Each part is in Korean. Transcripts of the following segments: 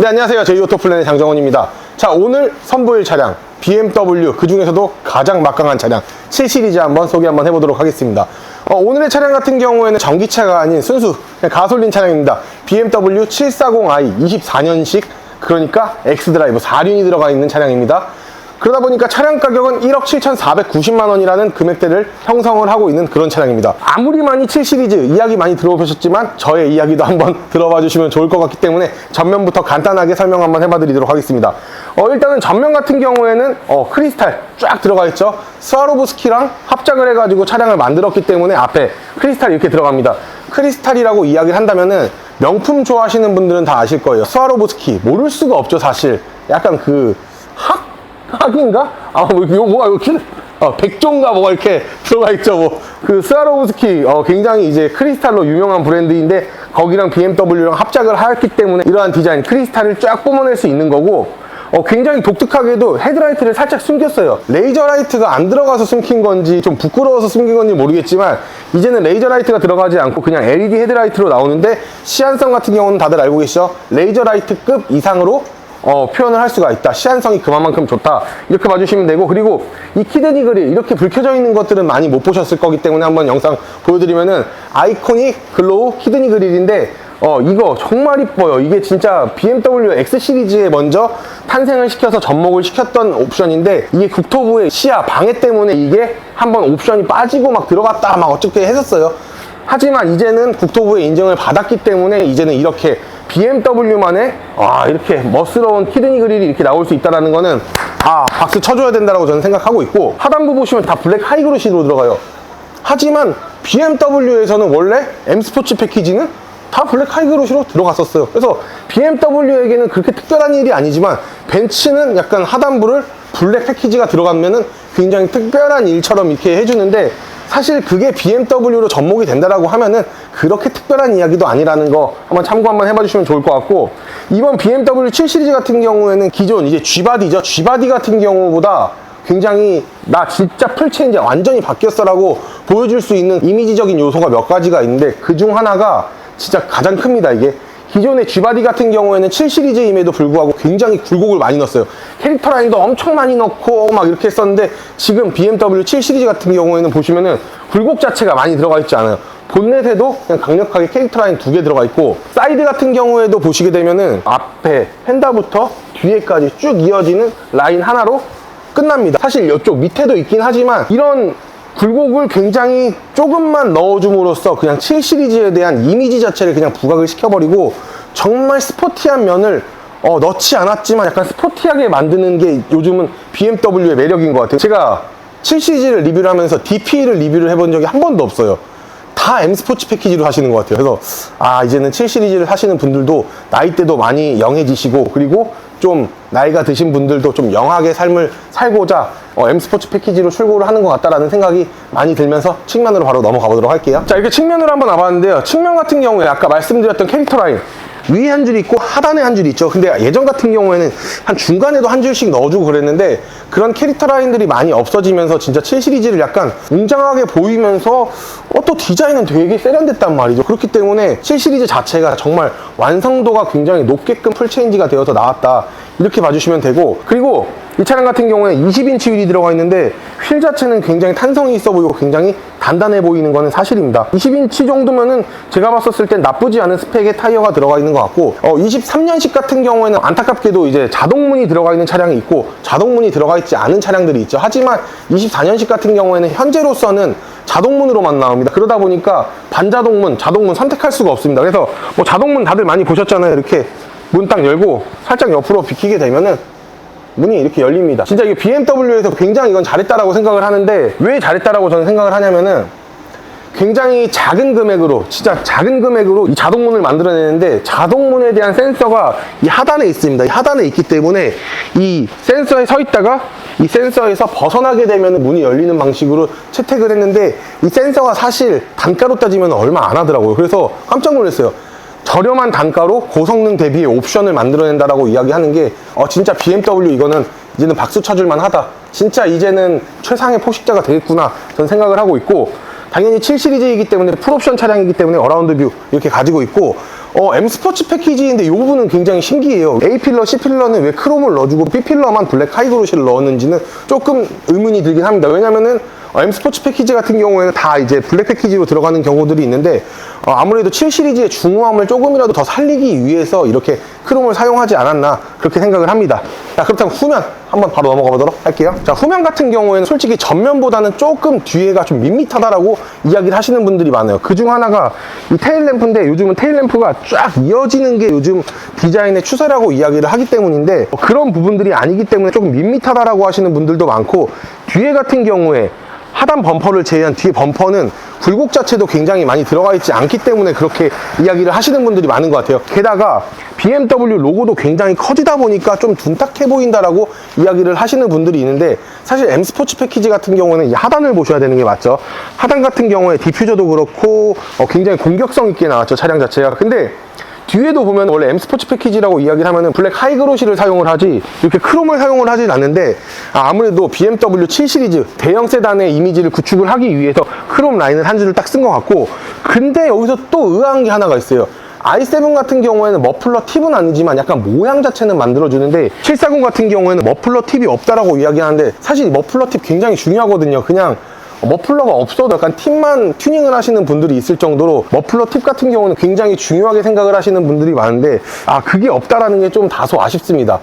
네, 안녕하세요. 저희 오토플랜의 장정원입니다. 자, 오늘 선보일 차량 BMW, 그 중에서도 가장 막강한 차량 7시리즈 한번 소개 한번 해보도록 하겠습니다. 오늘의 차량 같은 경우에는 전기차가 아닌 순수 그냥 가솔린 차량입니다. BMW 740i 24년식, 그러니까 X드라이브 4륜이 들어가 있는 차량입니다. 그러다 보니까 차량 가격은 1억 7,490만 원이라는 금액대를 형성을 하고 있는 그런 차량입니다. 아무리 많이 7시리즈 이야기 많이 들어보셨지만 저의 이야기도 한번 들어봐 주시면 좋을 것 같기 때문에 전면부터 간단하게 설명 한번 해봐 드리도록 하겠습니다. 일단은 전면 같은 경우에는 크리스탈 쫙 들어가 있죠. 스와로브스키랑 합작을 해가지고 차량을 만들었기 때문에 앞에 크리스탈이 이렇게 들어갑니다. 크리스탈이라고 이야기를 한다면은 명품 좋아하시는 분들은 다 아실 거예요. 스와로브스키 모를 수가 없죠, 사실. 약간 그 학인가? 백종가 뭐가 이렇게 들어가 있죠. 그 스와로브스키 굉장히 이제 크리스탈로 유명한 브랜드인데 거기랑 BMW랑 합작을 하였기 때문에 이러한 디자인 크리스탈을 쫙 뿜어낼 수 있는 거고, 굉장히 독특하게도 헤드라이트를 살짝 숨겼어요. 레이저 라이트가 안 들어가서 숨긴 건지 좀 부끄러워서 숨긴 건지 모르겠지만 이제는 레이저 라이트가 들어가지 않고 그냥 LED 헤드라이트로 나오는데, 시안성 같은 경우는 다들 알고 계시죠? 레이저 라이트급 이상으로 표현을 할 수가 있다. 시안성이 그만큼 좋다. 이렇게 봐주시면 되고, 그리고 이 키드니 그릴 이렇게 불 켜져 있는 것들은 많이 못 보셨을 거기 때문에 한번 영상 보여드리면은 아이코닉 글로우 키드니 그릴인데 이거 정말 이뻐요. 이게 진짜 BMW X 시리즈에 먼저 탄생을 시켜서 접목을 시켰던 옵션인데, 이게 국토부의 시야 방해 때문에 이게 한번 옵션이 빠지고 막 들어갔다 막 어떻게 했었어요. 하지만 이제는 국토부의 인정을 받았기 때문에 이제는 이렇게 BMW만의 이렇게 멋스러운 키드니 그릴이 이렇게 나올 수 있다는 거는 박수 쳐줘야 된다고 저는 생각하고 있고, 하단부 보시면 다 블랙 하이그로시로 들어가요. 하지만 BMW에서는 원래 M 스포츠 패키지는 다 블랙 하이그로시로 들어갔었어요. 그래서 BMW에게는 그렇게 특별한 일이 아니지만 벤츠는 약간 하단부를 블랙 패키지가 들어가면은 굉장히 특별한 일처럼 이렇게 해주는데, 사실 그게 BMW로 접목이 된다라고 하면은 그렇게 특별한 이야기도 아니라는 거 한번 참고 한번 해봐주시면 좋을 것 같고, 이번 BMW 7 시리즈 같은 경우에는 기존 이제 G바디죠. G바디 같은 경우보다 굉장히 나 진짜 풀체인지 완전히 바뀌었어 라고 보여줄 수 있는 이미지적인 요소가 몇 가지가 있는데, 그 중 하나가 진짜 가장 큽니다. 이게 기존의 G바디 같은 경우에는 7 시리즈임에도 불구하고 굉장히 굴곡을 많이 넣었어요. 캐릭터 라인도 엄청 많이 넣고 막 이렇게 했었는데, 지금 BMW 7 시리즈 같은 경우에는 보시면은 굴곡 자체가 많이 들어가 있지 않아요. 본넷에도 그냥 강력하게 캐릭터 라인 2개 들어가 있고, 사이드 같은 경우에도 보시게 되면은 앞에 펜다부터 뒤에까지 쭉 이어지는 라인 하나로 끝납니다. 사실 이쪽 밑에도 있긴 하지만 이런 굴곡을 굉장히 조금만 넣어줌으로써 그냥 7 시리즈에 대한 이미지 자체를 그냥 부각을 시켜버리고, 정말 스포티한 면을 넣지 않았지만 약간 스포티하게 만드는 게 요즘은 BMW의 매력인 것 같아요. 제가 7 시리즈를 리뷰를 하면서 DP를 리뷰를 해본 적이 한 번도 없어요. 다 M 스포츠 패키지로 하시는 것 같아요. 그래서 이제는 7 시리즈를 하시는 분들도 나이대도 많이 영해지시고, 그리고 좀 나이가 드신 분들도 좀 영하게 삶을 살고자 M 스포츠 패키지로 출고를 하는 것 같다라는 생각이 많이 들면서 측면으로 바로 넘어가 보도록 할게요. 자, 이렇게 측면으로 한번 와봤는데요. 측면 같은 경우에 아까 말씀드렸던 캐릭터 라인 위에 한 줄이 있고 하단에 한 줄이 있죠. 근데 예전 같은 경우에는 한 중간에도 한 줄씩 넣어주고 그랬는데, 그런 캐릭터 라인들이 많이 없어지면서 진짜 7 시리즈를 약간 웅장하게 보이면서 또 디자인은 되게 세련됐단 말이죠. 그렇기 때문에 7 시리즈 자체가 정말 완성도가 굉장히 높게끔 풀체인지가 되어서 나왔다, 이렇게 봐주시면 되고, 그리고 이 차량 같은 경우에 20인치 휠이 들어가 있는데 휠 자체는 굉장히 탄성이 있어 보이고 굉장히 단단해 보이는 거는 사실입니다. 20인치 정도면은 제가 봤었을 땐 나쁘지 않은 스펙의 타이어가 들어가 있는 것 같고, 23년식 같은 경우에는 안타깝게도 이제 자동문이 들어가 있는 차량이 있고 자동문이 들어가 있지 않은 차량들이 있죠. 하지만 24년식 같은 경우에는 현재로서는 자동문으로만 나옵니다. 그러다 보니까 반자동문, 자동문 선택할 수가 없습니다. 그래서 자동문 다들 많이 보셨잖아요. 이렇게 문 딱 열고 살짝 옆으로 비키게 되면은 문이 이렇게 열립니다. 진짜 이게 BMW에서 굉장히 이건 잘했다라고 생각을 하는데, 왜 잘했다라고 저는 생각을 하냐면은 굉장히 작은 금액으로, 진짜 작은 금액으로 이 자동문을 만들어내는데, 자동문에 대한 센서가 이 하단에 있습니다. 이 하단에 있기 때문에 이 센서에 서 있다가 이 센서에서 벗어나게 되면 문이 열리는 방식으로 채택을 했는데, 이 센서가 사실 단가로 따지면 얼마 안 하더라고요. 그래서 깜짝 놀랐어요. 저렴한 단가로 고성능 대비의 옵션을 만들어낸다라고 이야기하는 게 진짜 BMW 이거는 이제는 박수 쳐줄만 하다. 진짜 이제는 최상의 포식자가 되겠구나 저는 생각을 하고 있고, 당연히 7 시리즈이기 때문에 풀옵션 차량이기 때문에 어라운드 뷰 이렇게 가지고 있고, M 스포츠 패키지인데 이 부분은 굉장히 신기해요. A 필러, C 필러는 왜 크롬을 넣어주고 B 필러만 블랙 하이그로시를 넣었는지는 조금 의문이 들긴 합니다. 왜냐면은 M 스포츠 패키지 같은 경우에는 다 이제 블랙 패키지로 들어가는 경우들이 있는데 아무래도 7 시리즈의 중후함을 조금이라도 더 살리기 위해서 이렇게 크롬을 사용하지 않았나 그렇게 생각을 합니다. 자, 그렇다면 후면 한번 바로 넘어가 보도록 할게요. 자, 후면 같은 경우에는 솔직히 전면보다는 조금 뒤에가 좀 밋밋하다라고 이야기를 하시는 분들이 많아요. 그중 하나가 이 테일 램프인데 요즘은 테일 램프가 쫙 이어지는 게 요즘 디자인의 추세라고 이야기를 하기 때문인데 그런 부분들이 아니기 때문에 조금 밋밋하다라고 하시는 분들도 많고, 뒤에 같은 경우에 하단 범퍼를 제외한 뒤에 범퍼는 굴곡 자체도 굉장히 많이 들어가 있지 않기 때문에 그렇게 이야기를 하시는 분들이 많은 것 같아요. 게다가 BMW 로고도 굉장히 커지다 보니까 좀 둔탁해 보인다라고 이야기를 하시는 분들이 있는데, 사실 M 스포츠 패키지 같은 경우는 이 하단을 보셔야 되는 게 맞죠. 하단 같은 경우에 디퓨저도 그렇고 굉장히 공격성 있게 나왔죠, 차량 자체가. 근데 뒤에도 보면 원래 M 스포츠 패키지라고 이야기를 하면은 블랙 하이그로시를 사용을 하지 이렇게 크롬을 사용을 하진 않는데, 아무래도 BMW 7 시리즈 대형 세단의 이미지를 구축을 하기 위해서 크롬 라인을 한 줄을 딱 쓴 것 같고, 근데 여기서 또 의아한 게 하나가 있어요. i7 같은 경우에는 머플러 팁은 아니지만 약간 모양 자체는 만들어주는데, 740 같은 경우에는 머플러 팁이 없다라고 이야기하는데, 사실 머플러 팁 굉장히 중요하거든요. 그냥 머플러가 없어도 약간 팁만 튜닝을 하시는 분들이 있을 정도로 머플러 팁 같은 경우는 굉장히 중요하게 생각을 하시는 분들이 많은데, 그게 없다라는 게 좀 다소 아쉽습니다.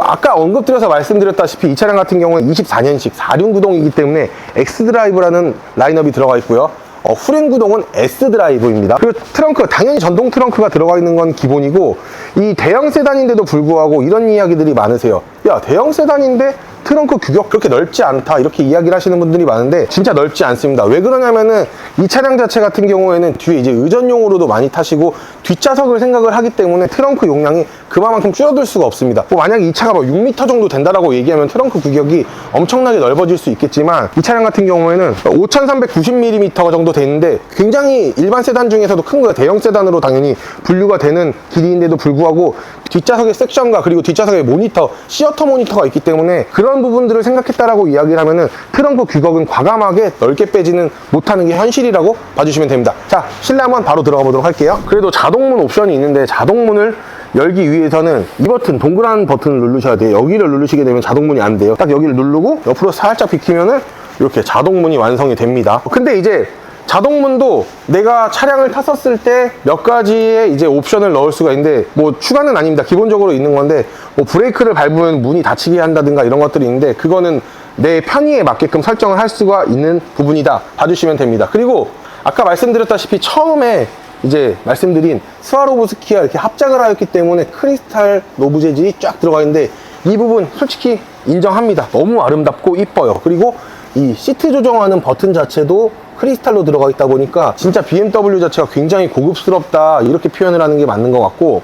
아까 언급드려서 말씀드렸다시피 이 차량 같은 경우는 24년식 4륜구동이기 때문에 X드라이브라는 라인업이 들어가 있고요. 후륜구동은 S드라이브입니다. 그리고 트렁크, 당연히 전동 트렁크가 들어가 있는 건 기본이고, 이 대형 세단인데도 불구하고 이런 이야기들이 많으세요. 야, 대형 세단인데 트렁크 규격 그렇게 넓지 않다, 이렇게 이야기를 하시는 분들이 많은데 진짜 넓지 않습니다. 왜 그러냐면은 이 차량 자체 같은 경우에는 뒤에 이제 의전용으로도 많이 타시고 뒷좌석을 생각을 하기 때문에 트렁크 용량이 그만큼 줄어들 수가 없습니다. 만약에 이 차가 6m 정도 된다라고 얘기하면 트렁크 규격이 엄청나게 넓어질 수 있겠지만, 이 차량 같은 경우에는 5390mm 정도 되는데 굉장히 일반 세단 중에서도 큰 거예요. 대형 세단으로 당연히 분류가 되는 길이인데도 불구하고 뒷좌석의 섹션과 그리고 뒷좌석의 모니터, 시어터 모니터가 있기 때문에 그런 부분들을 생각했다라고 이야기를 하면은 트렁크 규격은 과감하게 넓게 빼지는 못하는 게 현실이라고 봐주시면 됩니다. 자, 실내 한번 바로 들어가 보도록 할게요. 그래도 자동문 옵션이 있는데, 자동문을 열기 위해서는 이 버튼, 동그란 버튼을 누르셔야 돼요. 여기를 누르시게 되면 자동문이 안 돼요. 딱 여기를 누르고 옆으로 살짝 비키면은 이렇게 자동문이 완성이 됩니다. 근데 이제 자동문도 내가 차량을 탔었을 때 몇 가지의 이제 옵션을 넣을 수가 있는데, 뭐 추가는 아닙니다. 기본적으로 있는 건데, 뭐 브레이크를 밟으면 문이 닫히게 한다든가 이런 것들이 있는데, 그거는 내 편의에 맞게끔 설정을 할 수가 있는 부분이다 봐주시면 됩니다. 그리고 아까 말씀드렸다시피 처음에 이제 말씀드린 스와로브스키와 이렇게 합작을 하였기 때문에 크리스탈 노브 재질이 쫙 들어가 있는데, 이 부분 솔직히 인정합니다. 너무 아름답고 이뻐요. 그리고 이 시트 조정하는 버튼 자체도 크리스탈로 들어가 있다 보니까 진짜 BMW 자체가 굉장히 고급스럽다, 이렇게 표현을 하는 게 맞는 것 같고,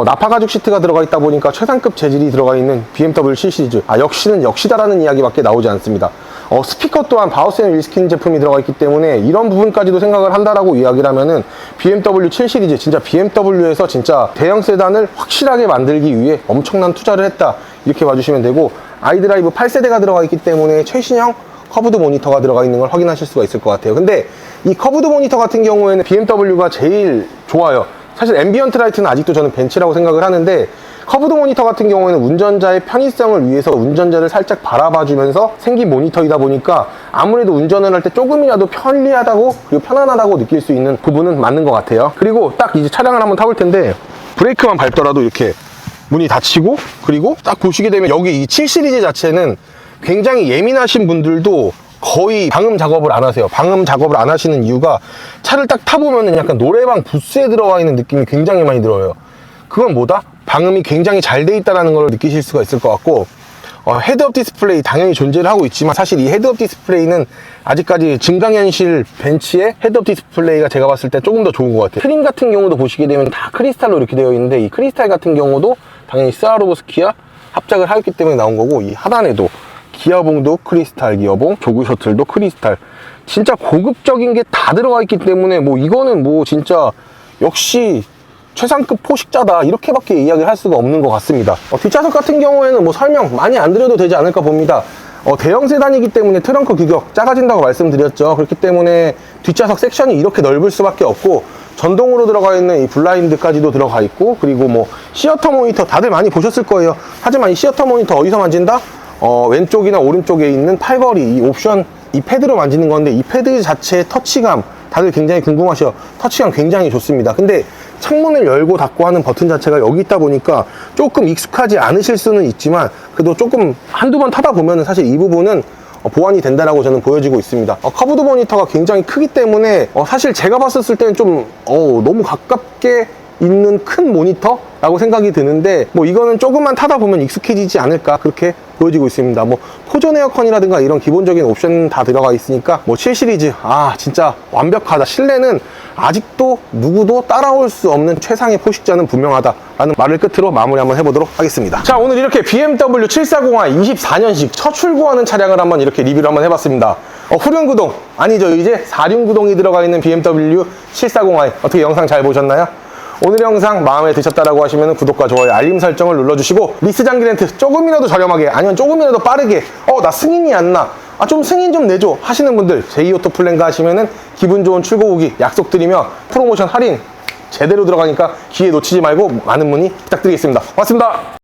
나파 가죽 시트가 들어가 있다 보니까 최상급 재질이 들어가 있는 BMW 7 시리즈, 역시는 역시다라는 이야기밖에 나오지 않습니다. 스피커 또한 바우스 앤 윌스킨 제품이 들어가 있기 때문에 이런 부분까지도 생각을 한다라고 이야기를 하면은 BMW 7 시리즈, 진짜 BMW에서 진짜 대형 세단을 확실하게 만들기 위해 엄청난 투자를 했다, 이렇게 봐주시면 되고, 아이드라이브 8세대가 들어가 있기 때문에 최신형 커브드 모니터가 들어가 있는 걸 확인하실 수가 있을 것 같아요. 근데 이 커브드 모니터 같은 경우에는 BMW가 제일 좋아요. 사실 앰비언트 라이트는 아직도 저는 벤치라고 생각을 하는데, 커브드 모니터 같은 경우에는 운전자의 편의성을 위해서 운전자를 살짝 바라봐주면서 생긴 모니터이다 보니까 아무래도 운전을 할 때 조금이라도 편리하다고 그리고 편안하다고 느낄 수 있는 부분은 맞는 것 같아요. 그리고 딱 이제 차량을 한번 타볼 텐데, 브레이크만 밟더라도 이렇게 문이 닫히고, 그리고 딱 보시게 되면 여기 이 7 시리즈 자체는 굉장히 예민하신 분들도 거의 방음 작업을 안 하세요. 방음 작업을 안 하시는 이유가, 차를 딱 타보면은 약간 노래방 부스에 들어와 있는 느낌이 굉장히 많이 들어요. 그건 뭐다? 방음이 굉장히 잘 돼 있다는 걸 느끼실 수가 있을 것 같고, 헤드업 디스플레이 당연히 존재를 하고 있지만, 사실 이 헤드업 디스플레이는 아직까지 증강현실 벤츠의 헤드업 디스플레이가 제가 봤을 때 조금 더 좋은 것 같아요. 트림 같은 경우도 보시게 되면 다 크리스탈로 이렇게 되어 있는데, 이 크리스탈 같은 경우도 당연히 스와로브스키와 합작을 하였기 때문에 나온 거고, 이 하단에도 기어봉도 크리스탈 기어봉, 조그 셔틀도 크리스탈, 진짜 고급적인 게 다 들어가 있기 때문에 뭐 이거는 뭐 진짜 역시 최상급 포식자다, 이렇게밖에 이야기를 할 수가 없는 것 같습니다. 뒷좌석 같은 경우에는 뭐 설명 많이 안 드려도 되지 않을까 봅니다. 대형 세단이기 때문에 트렁크 규격 작아진다고 말씀드렸죠. 그렇기 때문에 뒷좌석 섹션이 이렇게 넓을 수밖에 없고, 전동으로 들어가 있는 이 블라인드까지도 들어가 있고, 그리고 뭐 시어터 모니터 다들 많이 보셨을 거예요. 하지만 이 시어터 모니터 어디서 만진다? 왼쪽이나 오른쪽에 있는 팔걸이 이 옵션, 이 패드로 만지는 건데, 이 패드 자체의 터치감 다들 굉장히 궁금하셔. 터치감 굉장히 좋습니다. 근데 창문을 열고 닫고 하는 버튼 자체가 여기 있다 보니까 조금 익숙하지 않으실 수는 있지만, 그래도 조금 한두 번 타다 보면 사실 이 부분은 보완이 된다라고 저는 보여지고 있습니다. 커브드 모니터가 굉장히 크기 때문에 사실 제가 봤을 때는 좀 너무 가깝게 있는 큰 모니터라고 생각이 드는데, 뭐 이거는 조금만 타다 보면 익숙해지지 않을까, 그렇게 보여지고 있습니다. 뭐 포존 에어컨이라든가 이런 기본적인 옵션 다 들어가 있으니까 뭐 7 시리즈 진짜 완벽하다. 실내는 아직도 누구도 따라올 수 없는 최상의 포식자는 분명하다 라는 말을 끝으로 마무리 한번 해보도록 하겠습니다. 자, 오늘 이렇게 BMW 740i 24년식 첫 출고하는 차량을 한번 이렇게 리뷰를 한번 해봤습니다. 후륜구동 아니죠, 이제 4륜구동이 들어가 있는 BMW 740i 어떻게 영상 잘 보셨나요? 오늘 영상 마음에 드셨다라고 하시면 구독과 좋아요, 알림 설정을 눌러주시고, 리스 장기 렌트 조금이라도 저렴하게, 아니면 조금이라도 빠르게, 나 승인이 안 나, 좀 승인 좀 내줘 하시는 분들, 제이오토 플랜가 하시면은 기분 좋은 출고 후기 약속드리며 프로모션 할인 제대로 들어가니까 기회 놓치지 말고 많은 문의 부탁드리겠습니다. 고맙습니다.